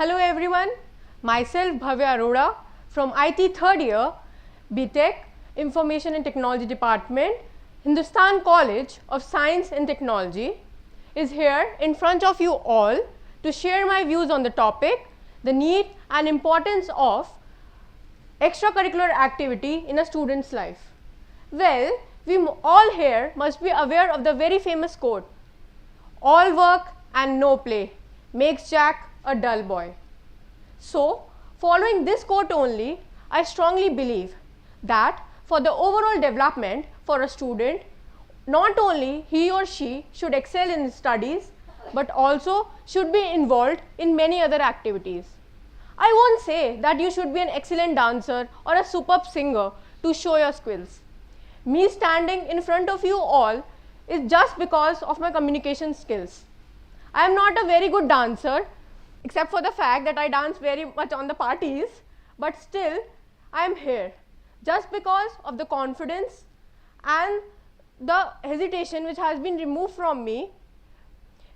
Hello everyone, myself Bhavya Arora from IT third year, BTech, Information and Technology Department, Hindustan College of Science and Technology is here in front of you all to share my views on the topic, the need and importance of extracurricular activity in a student's life. Well, we all here must be aware of the very famous quote, all work and no play makes Jack a dull boy. So, following this quote only, I strongly believe that for the overall development for a student, not only he or she should excel in his studies, but also should be involved in many other activities. I won't say that you should be an excellent dancer or a superb singer to show your skills. Me standing in front of you all is just because of my communication skills. I am not a very good dancer, except for the fact that I dance very much on the parties, but still I am here just because of the confidence and the hesitation which has been removed from me.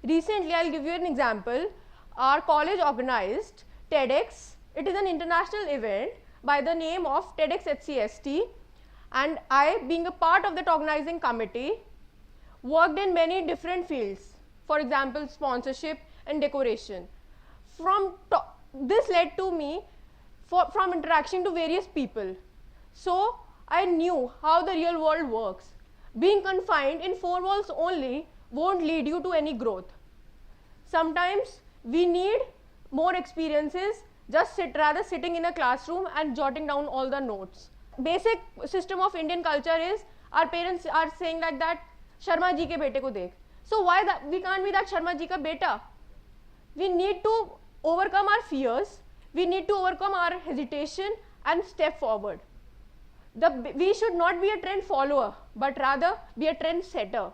Recently, I'll give you an example. Our college organized TEDx. It is an international event by the name of TEDx HCST, and I, being a part of that organizing committee, worked in many different fields. For example, sponsorship and decoration. This led to me from interaction to various people. So I knew how the real world works. Being confined in four walls only won't lead you to any growth. Sometimes we need more experiences, rather sitting in a classroom and jotting down all the notes. Basic system of Indian culture is our parents are saying like that, Sharma ji ke bete ko dekh. So why that we can't be that Sharma ji ka beta? We need to overcome our fears, we need to overcome our hesitation and step forward. We should not be a trend follower, but rather be a trend setter.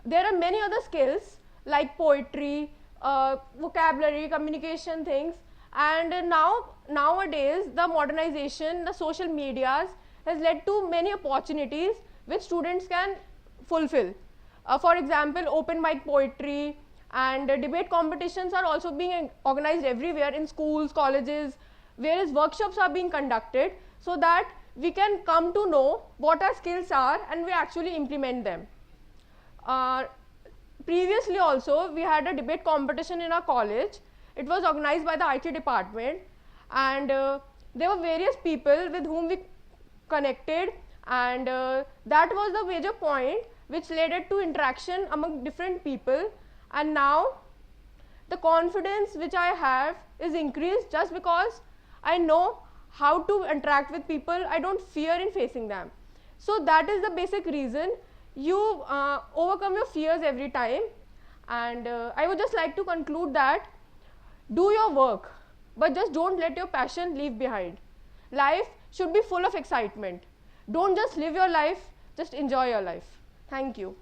There are many other skills like poetry, vocabulary, communication things, and nowadays the modernization, the social medias has led to many opportunities which students can fulfill. For example, open mic poetry and debate competitions are also being organized everywhere in schools, colleges, whereas workshops are being conducted so that we can come to know what our skills are and we actually implement them. Previously also, we had a debate competition in our college. It was organized by the IT department, and there were various people with whom we connected, and that was the major point which led it to interaction among different people. And now the confidence which I have is increased just because I know how to interact with people. I don't fear in facing them. So that is the basic reason. You overcome your fears every time, and I would just like to conclude that do your work, but just don't let your passion leave behind. Life should be full of excitement. Don't just live your life, just enjoy your life. Thank you.